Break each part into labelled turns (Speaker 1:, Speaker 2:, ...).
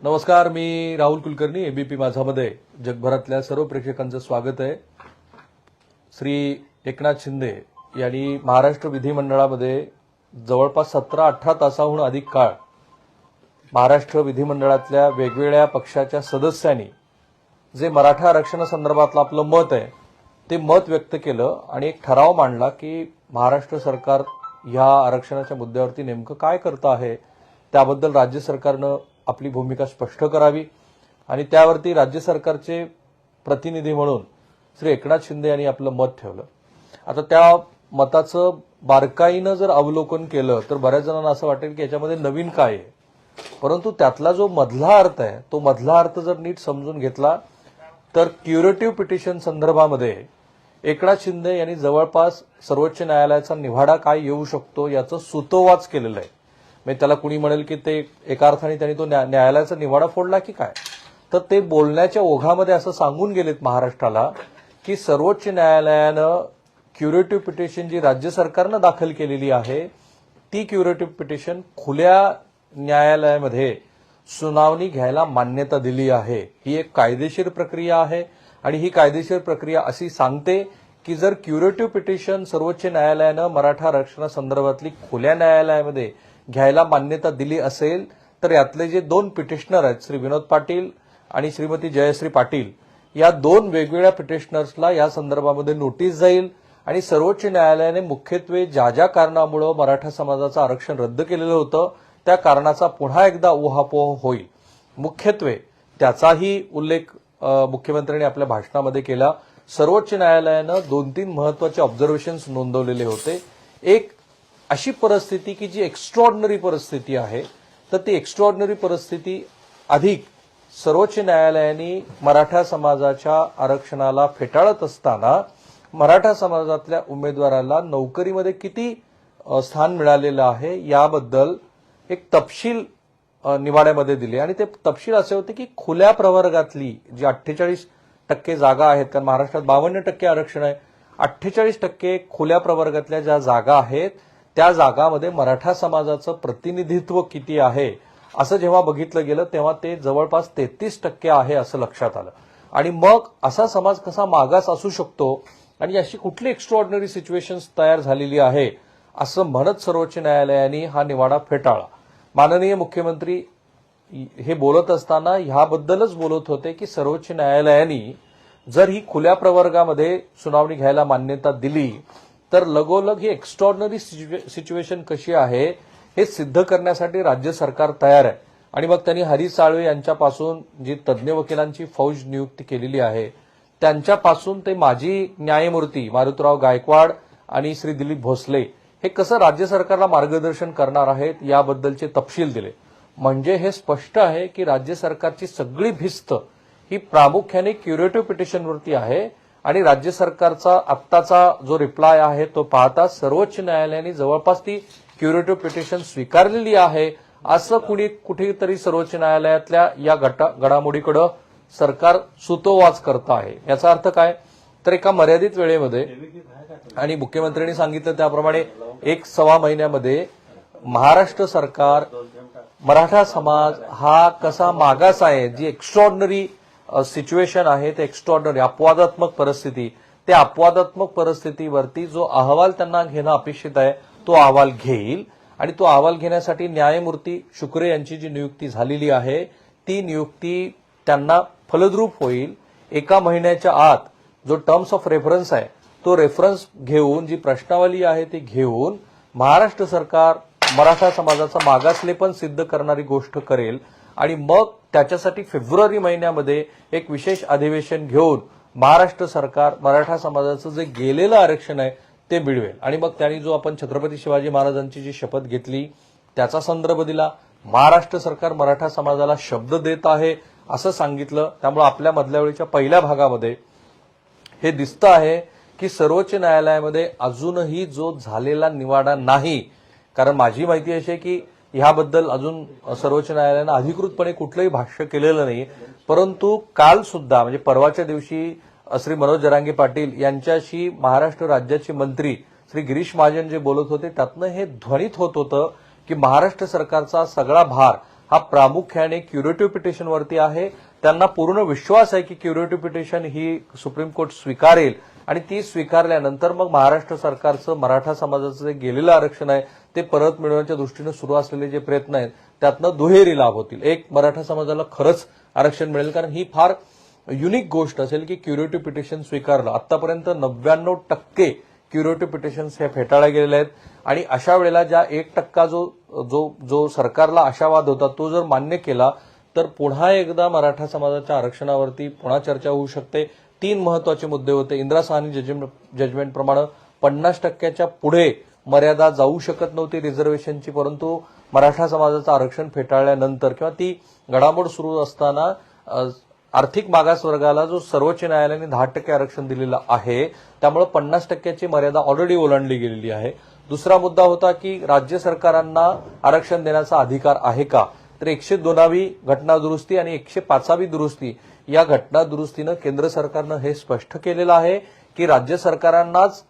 Speaker 1: नमस्कार, मी राहुल कुलकर्णी. एबीपी माझामध्ये जगभरातल्या सर्व प्रेक्षकांचं स्वागत आहे. श्री एकनाथ शिंदे यांनी महाराष्ट्र विधिमंडळामध्ये जवळपास 17-18 तासाहून अधिक काळ महाराष्ट्र विधिमंडळातल्या वेगवेगळ्या पक्षाच्या सदस्यांनी जे मराठा आरक्षणासंदर्भातलं आपलं मत आहे ते मत व्यक्त केलं आणि एक ठराव मांडला की महाराष्ट्र सरकार ह्या आरक्षणाच्या मुद्द्यावरती नेमकं काय करतं आहे, त्याबद्दल राज्य सरकारनं आपली भूमिका स्पष्ट करावी. आणि त्यावरती राज्य सरकारचे प्रतिनिधी म्हणून श्री एकनाथ शिंदे यांनी आपलं मत ठेवलं. आता त्या मताचं बारकाईनं जर अवलोकन केलं तर बऱ्याच जणांना असं वाटेल की याच्यामध्ये नवीन काय आहे, परंतु त्यातला जो मधला अर्थ आहे तो मधला अर्थ जर नीट समजून घेतला तर क्युरेटिव्ह पिटिशन संदर्भामध्ये एकनाथ शिंदे यांनी जवळपास सर्वोच्च न्यायालयाचा निवाडा काय येऊ शकतो याचं सुतोवाच केलेलं आहे. म्हणजे त्याला कुणी म्हणेल की ते एका अर्थाने त्यांनी तो न्यायालयाचा निवाडा फोडला की काय, तर ते बोलण्याच्या ओघामध्ये असं सांगून गेलेत महाराष्ट्राला की सर्वोच्च न्यायालयानं क्युरेटिव्ह पिटिशन जी राज्य सरकारनं दाखल केलेली आहे ती क्युरेटिव्ह पिटिशन खुल्या न्यायालयामध्ये सुनावणी घ्यायला मान्यता दिली आहे. ही एक कायदेशीर प्रक्रिया आहे आणि ही कायदेशीर प्रक्रिया अशी सांगते की जर क्युरेटिव्ह पिटिशन सर्वोच्च न्यायालयानं मराठा आरक्षणासंदर्भातली खुल्या न्यायालयामध्ये घ्यायला मान्यता दिली असेल तर यातले जे दोन पिटिशनर आहेत, श्री विनोद पाटील आणि श्रीमती जयश्री पाटील, या दोन वेगवेगळ्या पिटिशनर्सला या संदर्भामध्ये नोटीस जाईल आणि सर्वोच्च न्यायालयाने मुख्यत्वे ज्या ज्या कारणामुळे मराठा समाजाचं आरक्षण रद्द केलेलं होतं त्या कारणाचा पुन्हा एकदा उहापोह होईल. मुख्यत्वे त्याचाही उल्लेख मुख्यमंत्र्यांनी आपल्या भाषणामध्ये केला. सर्वोच्च न्यायालयानं 2-3 महत्वाचे ऑब्झर्वेशन्स नोंदवलेले होते. एक अशी परिस्थिती की जी एक्स्ट्रॉर्डनरी परिस्थिती आहे, तर ती एक्स्ट्रॉर्डनरी परिस्थिती अधिक सर्वोच्च न्यायालयाने मराठा समाजाच्या आरक्षणाला फेटाळत असताना मराठा समाजातल्या उमेदवाराला नोकरीमध्ये किती स्थान मिळालेलं आहे याबद्दल एक तपशील निवाड्यामध्ये दिले. आणि ते तपशील असे होते की खुल्या प्रवर्गातली जी 48% जागा आहेत, कारण महाराष्ट्रात 52% आरक्षण आहे, 48% खुल्या प्रवर्गातल्या ज्या जागा आहेत त्या जागामध्ये मराठा समाजाचं प्रतिनिधित्व किती आहे असं जेव्हा बघितलं गेलं तेव्हा ते जवळपास 33% आहे असं लक्षात आलं. आणि मग असा समाज कसा मागास असू शकतो आणि अशी कुठली एक्स्ट्रॉर्डनरी सिच्युएशन्स तयार झालेली आहे असं म्हणत सर्वोच्च न्यायालयाने हा निवाडा फेटाळला. माननीय मुख्यमंत्री हे बोलत असताना ह्याबद्दलच बोलत होते की सर्वोच्च न्यायालयाने जर ही खुल्या प्रवर्गामध्ये सुनावणी घ्यायला मान्यता दिली तर लगोलग ही एक्स्ट्रॉर्डनरी सिच्युएशन कशी आहे हे सिद्ध करण्यासाठी राज्य सरकार तयार आहे. आणि मग त्यांनी हरी साळवे यांच्यापासून जी तज्ज्ञ वकिलांची फौज नियुक्ती केलेली आहे त्यांच्यापासून ते माजी न्यायमूर्ती मारुतराव गायकवाड आणि श्री दिलीप भोसले हे कसं राज्य सरकारला मार्गदर्शन करणार आहेत याबद्दलचे तपशील दिले. म्हणजे हे स्पष्ट आहे की राज्य सरकारची सगळी भिस्त ही प्रामुख्याने क्युरेटिव्ह पिटिशनवरती आहे. आणि राज्य सरकारचा आत्ताचा जो रिप्लाय आहे तो पाहता सर्वोच्च न्यायालयाने जवळपास ती क्युरेटिव्ह पिटिशन स्वीकारलेली आहे असं कुठेतरी सर्वोच्च न्यायालयातल्या या घडामोडीकडे सरकार सुतोवाच करत आहे. याचा अर्थ काय, तर एका मर्यादित वेळेमध्ये आणि मुख्यमंत्र्यांनी सांगितलं त्याप्रमाणे 1-1.25 महिन्यामध्ये महाराष्ट्र सरकार मराठा समाज हा कसा मागास आहे, जी एक्स्ट्रॉर्डनरी सिच्युएशन आहे, ते एक्स्ट्रॉर्डनरी अपवादात्मक परिस्थिती, त्या अपवादात्मक परिस्थितीवरती जो अहवाल त्यांना घेणं अपेक्षित आहे तो अहवाल घेईल. आणि तो अहवाल घेण्यासाठी न्यायमूर्ती शुक्रे यांची जी नियुक्ती झालेली आहे ती नियुक्ती त्यांना फलद्रूप होईल. 1 महिन्याच्या आत जो टर्म्स ऑफ रेफरन्स आहे तो रेफरन्स घेऊन जी प्रश्नावली आहे ती घेऊन महाराष्ट्र सरकार मराठा समाजाचा मागासलेपण सिद्ध करणारी गोष्ट करेल. आणि मग त्याच्यासाठी फेब्रुवारी महिन्यामध्ये एक विशेष अधिवेशन घेऊन महाराष्ट्र सरकार मराठा समाजाचं जे गेलेलं आरक्षण आहे ते मिळवेल. आणि मग त्यांनी जो आपण छत्रपती शिवाजी महाराजांची जी शपथ घेतली त्याचा संदर्भ दिला. महाराष्ट्र सरकार मराठा समाजाला शब्द देत आहे असं सांगितलं. त्यामुळे आपल्या मधल्या वेळेच्या पहिल्या भागामध्ये हे दिसतं आहे की सर्वोच्च न्यायालयामध्ये अजूनही जो झालेला निवाडा नाही, कारण माझी माहिती अशी आहे की ह्याबद्दल अजून सर्वोच्च न्यायालयानं अधिकृतपणे कुठलंही भाष्य केलेलं नाही. परंतु काल सुद्धा म्हणजे परवाच्या दिवशी श्री मनोज जरांगे पाटील यांच्याशी महाराष्ट्र राज्याचे मंत्री श्री गिरीश महाजन जे बोलत होते त्यातनं हे ध्वनित होत होतं की महाराष्ट्र सरकारचा सगळा भार हा प्रामुख्याने क्युरेटिव्ह पिटिशनवरती आहे. त्यांना पूर्ण विश्वास आहे की क्युरेटिव्ह पिटिशन ही सुप्रीम कोर्ट स्वीकारेल आणि ती स्वीकारल्यानंतर मग महाराष्ट्र सरकारचं मराठा समाजाचं जे गेलेलं आरक्षण आहे ते परत मिळवण्याच्या दृष्टीने सुरू असलेले जे प्रयत्न आहेत त्यातनं दुहेरी लाभ होतील. एक, मराठा समाजाला खरंच आरक्षण मिळेल, कारण ही फार युनिक गोष्ट असेल की क्युरेटिव्ह पिटिशन स्वीकारलं. आतापर्यंत 99% क्युरेटिव्ह पिटिशन्स हे फेटाळले गेलेले आहेत आणि अशा वेळेला ज्या 1% जो सरकारला आशावाद होता तो जर मान्य केला तर पुन्हा एकदा मराठा समाजाच्या आरक्षणावरती पुन्हा चर्चा होऊ शकते. 3 महत्वाचे मुद्दे होते. इंदिरा साहनी जजमेंटप्रमाणे 50% पुढे मर्यादा जाऊ शकत नव्हती रिझर्वेशनची, परंतु मराठा समाजाचं आरक्षण फेटाळल्यानंतर किंवा ती घडामोड सुरू असताना आर्थिक मागास वर्गाला जो सर्वोच्च न्यायालयाने 10% आरक्षण दिलेलं आहे त्यामुळे 50%ची मर्यादा ऑलरेडी ओलांडली गेलेली आहे. दुसरा मुद्दा होता की राज्य सरकारांना आरक्षण देण्याचा अधिकार आहे का, तर 102वी घटना दुरुस्ती आणि 105वी दुरुस्ती या घटना दुरुस्तीनं केंद्र सरकारनं हे स्पष्ट केलेलं आहे की राज्य सरकारांनाच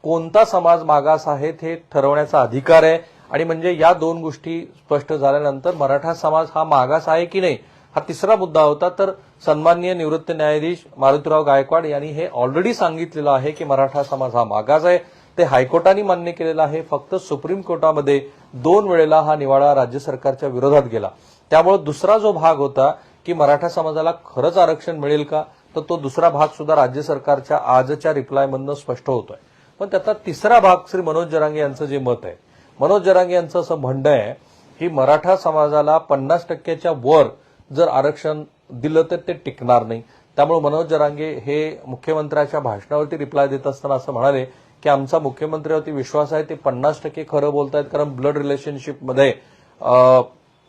Speaker 1: कोणता समाज मागास आहे हे ठरवण्याचा अधिकार आहे. आणि म्हणजे या 2 गोष्टी स्पष्ट झाल्यानंतर मराठा समाज हा मागास आहे की नाही हा तिसरा मुद्दा होता. तर सन्माननीय निवृत्त न्यायाधीश मारुतीराव गायकवाड यांनी हे ऑलरेडी सांगितलेलं आहे की मराठा समाज हा मागास आहे. ते हायकोर्टाने मान्य केलेलं आहे. फक्त सुप्रीम कोर्टामध्ये 2 वेळेला हा निवाडा राज्य सरकारच्या विरोधात गेला. त्यामुळे दुसरा जो भाग होता की मराठा समाजाला खरंच आरक्षण मिळेल का, तर तो दुसरा भाग सुद्धा राज्य सरकारच्या आजच्या रिप्लायमधनं स्पष्ट होतोय. पण त्याचा तिसरा भाग श्री मनोज जरांगे यांचं जे मत आहे, मनोज जरांगे यांचं असं म्हणणं आहे की मराठा समाजाला 50%च्या वर जर आरक्षण दिलं तर ते टिकणार नाही. त्यामुळे मनोज जरांगे हे मुख्यमंत्र्यांच्या भाषणावरती रिप्लाय देत असताना असं म्हणाले की आमचा मुख्यमंत्र्यावरती विश्वास आहे, ते 50% खरं बोलतायत, कारण ब्लड रिलेशनशिपमध्ये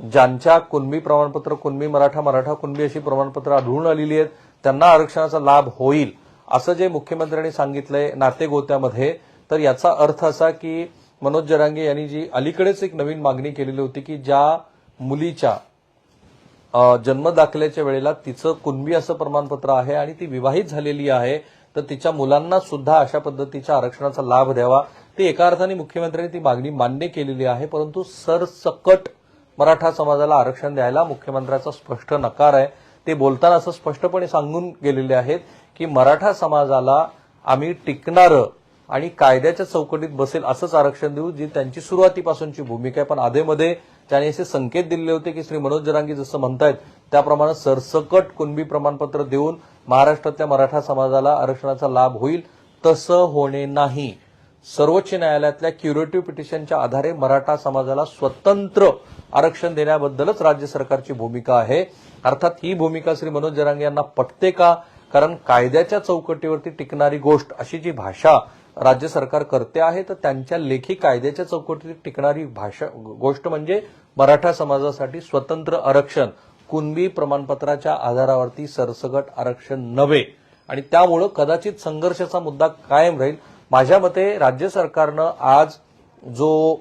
Speaker 1: ज्यांच्या कुणबी प्रमाणपत्र कुणबी मराठा, मराठा कुणबी अशी प्रमाणपत्र आढळून आलेली आहेत त्यांना आरक्षणाचा लाभ होईल असं जे मुख्यमंत्र्यांनी सांगितलंय नातेगोत्यामध्ये. तर याचा अर्थ असा की मनोज जरांगे यांनी जी अलीकडेच एक नवीन मागणी केलेली होती की ज्या मुलीच्या जन्मदाखल्याच्या वेळेला तिचं कुणबी असं प्रमाणपत्र आहे आणि ती विवाहित झालेली आहे तर तिच्या मुलांना सुद्धा अशा पद्धतीच्या आरक्षणाचा लाभ द्यावा. ती एका अर्थाने मुख्यमंत्र्यांनी ती मागणी मान्य केलेली आहे, परंतु सरसकट मराठा समाजाला आरक्षण द्यायला मुख्यमंत्र्यांचा स्पष्ट नकार आहे. ते बोलताना असं स्पष्टपणे सांगून गेलेले आहेत की मराठा समाजाला आम्ही टिकणारं आणि कायद्याच्या चौकटीत बसेल असंच आरक्षण देऊ, जी त्यांची सुरुवातीपासूनची भूमिका आहे. पण आधेमध्ये त्यांनी असे संकेत दिलेले होते की श्री मनोज जरांगे जसं म्हणतायत त्याप्रमाणे सरसकट कुणबी प्रमाणपत्र देऊन महाराष्ट्रातल्या मराठा समाजाला आरक्षणाचा लाभ होईल. तसं होणे नाही. सर्वोच्च न्यायालयातल्या क्युरेटिव्ह पिटिशनच्या आधारे मराठा समाजाला स्वतंत्र आरक्षण देण्याबद्दलच राज्य सरकारची भूमिका आहे. अर्थात ही भूमिका श्री मनोज जरांगे यांना पटते का, कारण कायद्याच्या चौकटीवरती टिकणारी गोष्ट अशी जी भाषा राज्य सरकार करते आहे तर त्यांच्या लेखी कायद्याच्या चौकटीत टिकणारी गोष्ट म्हणजे मराठा समाजासाठी स्वतंत्र आरक्षण, कुणबी प्रमाणपत्राच्या आधारावरती सरसकट आरक्षण नव्हे. आणि त्यामुळं कदाचित संघर्षाचा मुद्दा कायम राहील. माझ्या मते राज्य सरकारनं आज जो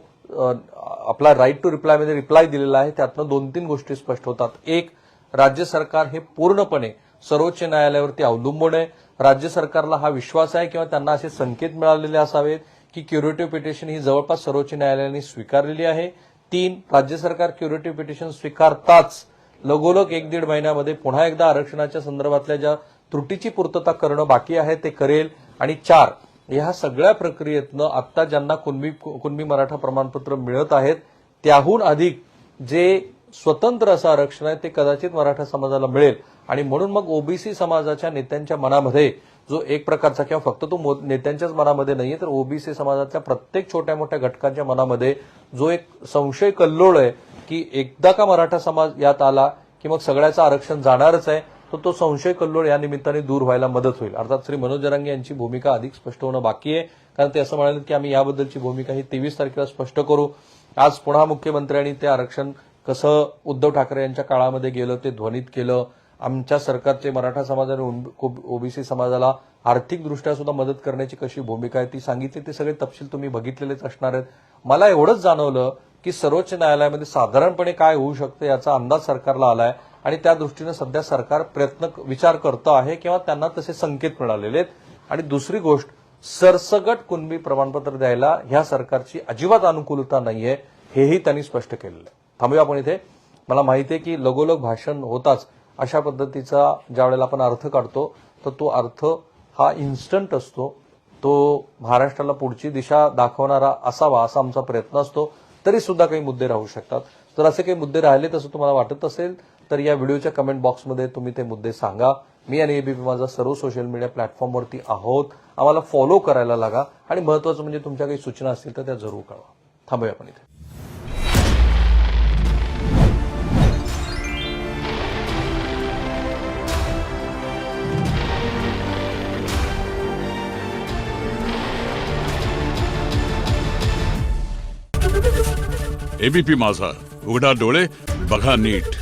Speaker 1: आपला राईट टू रिप्लायमध्ये रिप्लाय दिलेला आहे त्यातनं 2-3 गोष्टी स्पष्ट होतात. एक, राज्य सरकार हे पूर्णपणे सर्वोच्च न्यायालयावरती अवलंबून आहे. राज्य सरकारला हा विश्वास आहे किंवा त्यांना असे संकेत मिळालेले असावेत की क्युरेटिव्ह पिटिशन ही जवळपास सर्वोच्च न्यायालयाने स्वीकारलेली आहे. 3, राज्य सरकार क्युरेटिव्ह पिटिशन स्वीकारताच लगोलग 1-1.5 महिन्यामध्ये पुन्हा एकदा आरक्षणाच्या संदर्भातल्या ज्या त्रुटीची पूर्तता करणं बाकी आहे ते करेल. आणि 4, ह्या सगळ्या प्रक्रियेतनं आत्ता ज्यांना कुणबी मराठा प्रमाणपत्र मिळत आहेत त्याहून अधिक जे स्वतंत्र असं आरक्षण आहे ते कदाचित मराठा समाजाला मिळेल. आणि म्हणून मग ओबीसी समाजाच्या नेत्यांच्या मनामध्ये जो एक प्रकारचा किंवा फक्त तो नेत्यांच्याच मनामध्ये नाहीये तर ओबीसी समाजाच्या प्रत्येक छोट्या मोठ्या घटकांच्या मनामध्ये जो एक संशय कल्लोळ आहे की एकदा का मराठा समाज यात आला की मग सगळ्याचं आरक्षण जाणारच आहे, तर तो संशय कल्लोळ या निमित्ताने दूर व्हायला मदत होईल. अर्थात श्री मनोज जरांगे यांची भूमिका अधिक स्पष्ट होणं बाकी आहे, कारण ते असं म्हणाले की आम्ही याबद्दलची भूमिका ही 23 तारखेला स्पष्ट करू. आज पुन्हा मुख्यमंत्र्यांनी ते आरक्षण कसं उद्धव ठाकरे यांच्या काळामध्ये गेलं ते ध्वनित केलं. आमच्या सरकारचे मराठा समाज आणि ओबीसी समाजाला आर्थिकदृष्ट्या सुद्धा मदत करण्याची कशी भूमिका आहे ती सांगितली. ते सगळे तपशील तुम्ही बघितलेलेच असणार आहेत. मला एवढंच जाणवलं की सर्वोच्च न्यायालयामध्ये साधारणपणे काय होऊ शकतं याचा अंदाज सरकारला आलाय आणि त्या दृष्टीने सध्या सरकार विचार करतं आहे किंवा त्यांना तसे संकेत मिळालेले आहेत. आणि दुसरी गोष्ट, सरसकट कुणबी प्रमाणपत्र द्यायला ह्या सरकारची अजिबात अनुकूलता नाहीये, हेही त्यांनी स्पष्ट केलेलं आहे. थांबूया आपण इथे. मला माहिती आहे की लगोलग भाषण होताच अशा पद्धतीचा ज्या वेळेला आपण अर्थ काढतो तर तो अर्थ हा इन्स्टंट असतो, तो महाराष्ट्राला पुढची दिशा दाखवणारा असावा असा आमचा प्रयत्न असतो. तरी सुद्धा काही मुद्दे राहू शकतात. जर असे काही मुद्दे राहिले तसं तुम्हाला वाटत असेल तर या व्हिडिओच्या कमेंट बॉक्समध्ये तुम्ही ते मुद्दे सांगा. मी आणि एबीपी माझा सर्व सोशल मीडिया प्लॅटफॉर्मवरती आहोत. आम्हाला फॉलो करायला लागा आणि महत्त्वाचं म्हणजे तुमच्या काही सूचना असतील तर त्या जरूर कळवा. थांबूया आपण इथे.
Speaker 2: एबीपी माझा, उघडा डोळे बघा नीट.